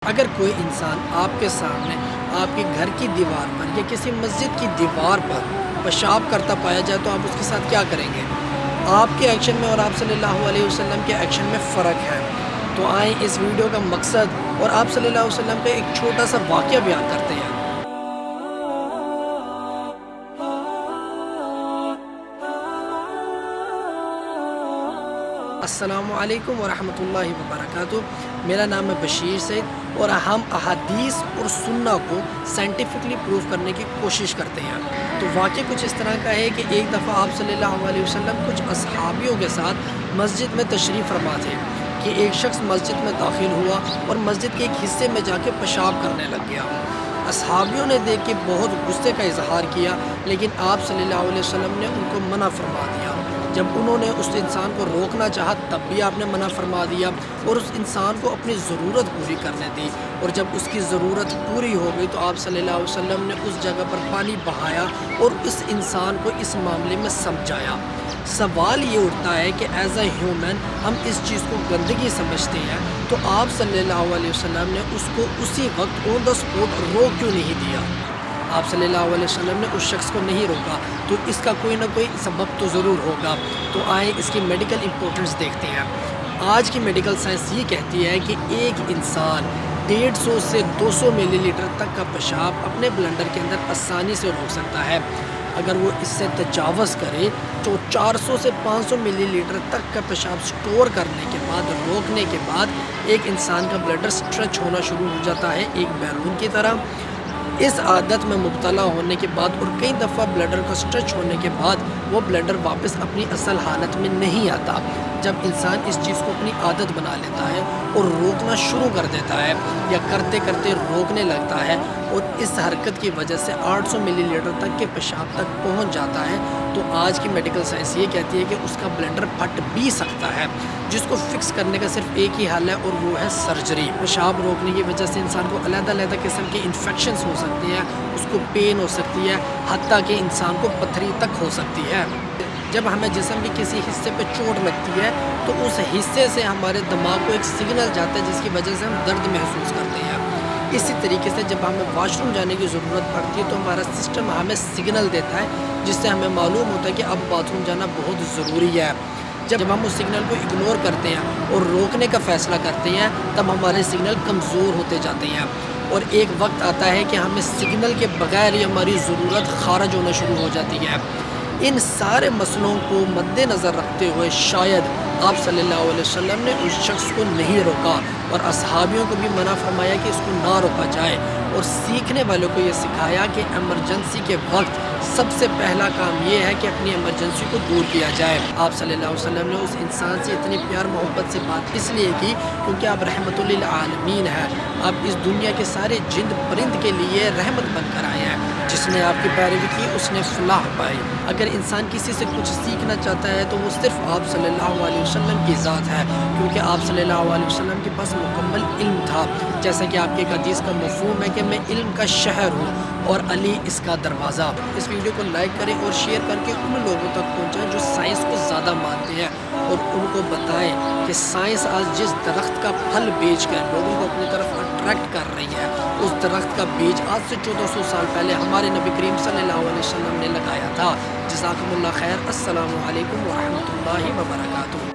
اگر کوئی انسان آپ کے سامنے آپ کے گھر کی دیوار پر یا کسی مسجد کی دیوار پر پیشاب کرتا پایا جائے تو آپ اس کے ساتھ کیا کریں گے؟ آپ کے ایکشن میں اور آپ صلی اللہ علیہ وسلم کے ایکشن میں فرق ہے۔ تو آئیں اس ویڈیو کا مقصد اور آپ صلی اللہ علیہ وسلم کا ایک چھوٹا سا واقعہ بیان کرتے ہیں۔ السلام علیکم ورحمۃ اللہ وبرکاتہ۔ میرا نام ہے بشیر سعید اور ہم احادیث اور سنہ کو سائنٹیفکلی پروف کرنے کی کوشش کرتے ہیں۔ تو واقعہ کچھ اس طرح کا ہے کہ ایک دفعہ آپ صلی اللہ علیہ وسلم کچھ اصحابیوں کے ساتھ مسجد میں تشریف فرما تھے کہ ایک شخص مسجد میں داخل ہوا اور مسجد کے ایک حصے میں جا کے پیشاب کرنے لگ گیا۔ اصحابیوں نے دیکھ کے بہت غصے کا اظہار کیا، لیکن آپ صلی اللہ علیہ وسلم نے ان کو منع فرما دیا۔ جب انہوں نے اس انسان کو روکنا چاہا تب بھی آپ نے منع فرما دیا اور اس انسان کو اپنی ضرورت پوری کرنے دی، اور جب اس کی ضرورت پوری ہو گئی تو آپ صلی اللہ علیہ وسلم نے اس جگہ پر پانی بہایا اور اس انسان کو اس معاملے میں سمجھایا۔ سوال یہ اٹھتا ہے کہ ایز اے ہیومن ہم اس چیز کو گندگی سمجھتے ہیں، تو آپ صلی اللہ علیہ وسلم نے اس کو اسی وقت آن دا اسپاٹ روک کیوں نہیں دیا؟ آپ صلی اللہ علیہ وسلم نے اس شخص کو نہیں روکا، تو اس کا کوئی نہ کوئی سبب تو ضرور ہوگا۔ تو آئیں اس کی میڈیکل امپورٹنس دیکھتے ہیں۔ آج کی میڈیکل سائنس یہ کہتی ہے کہ ایک انسان 150 سے 200 ملی لیٹر تک کا پیشاب اپنے بلنڈر کے اندر آسانی سے روک سکتا ہے۔ اگر وہ اس سے تجاوز کرے تو 400 سے 500 ملی لیٹر تک کا پیشاب سٹور کرنے کے بعد، روکنے کے بعد ایک انسان کا بلڈر سٹریچ ہونا شروع ہو جاتا ہے ایک بیلون کی طرح۔ اس عادت میں مبتلا ہونے کے بعد اور کئی دفعہ بلڈر کا سٹریچ ہونے کے بعد وہ بلڈر واپس اپنی اصل حالت میں نہیں آتا۔ جب انسان اس چیز کو اپنی عادت بنا لیتا ہے اور روکنا شروع کر دیتا ہے یا کرتے کرتے روکنے لگتا ہے اور اس حرکت کی وجہ سے 800 ملی لیٹر تک کے پیشاب تک پہنچ جاتا ہے، تو آج کی میڈیکل سائنس یہ کہتی ہے کہ اس کا بلڈر پھٹ بھی سکتا ہے، جس کو فکس کرنے کا صرف ایک ہی حل ہے اور وہ ہے سرجری۔ پیشاب روکنے کی وجہ سے انسان کو علیحدہ علیحدہ قسم کے انفیکشنز ہو سکتی ہیں، اس کو پین ہو سکتی ہے، حتیٰ کہ انسان کو پتھری تک ہو سکتی ہے۔ جب ہمیں جسم کے کسی حصے پہ چوٹ لگتی ہے تو اس حصے سے ہمارے دماغ کو ایک سگنل جاتا ہے جس کی وجہ سے ہم درد محسوس کرتے ہیں۔ اسی طریقے سے جب ہمیں واش روم جانے کی ضرورت پڑتی ہے تو ہمارا سسٹم ہمیں سگنل دیتا ہے، جس سے ہمیں معلوم ہوتا ہے کہ اب باتھ روم جانا بہت ضروری ہے۔ جب ہم اس سگنل کو اگنور کرتے ہیں اور روکنے کا فیصلہ کرتے ہیں تب ہمارے سگنل کمزور ہوتے جاتے ہیں، اور ایک وقت آتا ہے کہ ہمیں سگنل کے بغیر ہی ہماری ضرورت خارج ہونا شروع ہو جاتی ہے۔ ان سارے مسئلوں کو مد نظر رکھتے ہوئے شاید آپ صلی اللہ علیہ وسلم نے اس شخص کو نہیں روکا اور اصحابیوں کو بھی منع فرمایا کہ اس کو نہ روکا جائے، اور سیکھنے والوں کو یہ سکھایا کہ ایمرجنسی کے وقت سب سے پہلا کام یہ ہے کہ اپنی ایمرجنسی کو دور کیا جائے۔ آپ صلی اللہ علیہ وسلم نے اس انسان سے اتنی پیار محبت سے بات اس لیے کی کیونکہ آپ رحمت للعالمین ہیں، آپ اس دنیا کے سارے جند پرند کے لیے رحمت بن کر آئے ہیں۔ جس نے آپ کی پیروی کی اس نے فلاح پائی۔ اگر انسان کسی سے کچھ سیکھنا چاہتا ہے تو وہ صرف آپ صلی اللہ علیہ وسلم کی ذات ہے، کیونکہ آپ صلی اللہ علیہ وسلم کے پاس مکمل علم تھا، جیسا کہ آپ کے ایک حدیث کا مفہوم ہے کہ میں علم کا شہر ہوں اور علی اس کا دروازہ۔ اس ویڈیو کو لائک کریں اور شیئر کر کے ان لوگوں تک پہنچائیں جو سائنس کو زیادہ مانتے ہیں، اور ان کو بتائیں کہ سائنس آج جس درخت کا پھل بیچ کر لوگوں کو اپنی طرف اٹریکٹ کر رہی ہے، اس درخت کا بیج آج سے 1400 سال پہلے ہمارے نبی کریم صلی اللہ علیہ وسلم نے لگایا تھا۔ جزاکم اللہ خیر۔ السلام علیکم ورحمۃ اللہ وبرکاتہ۔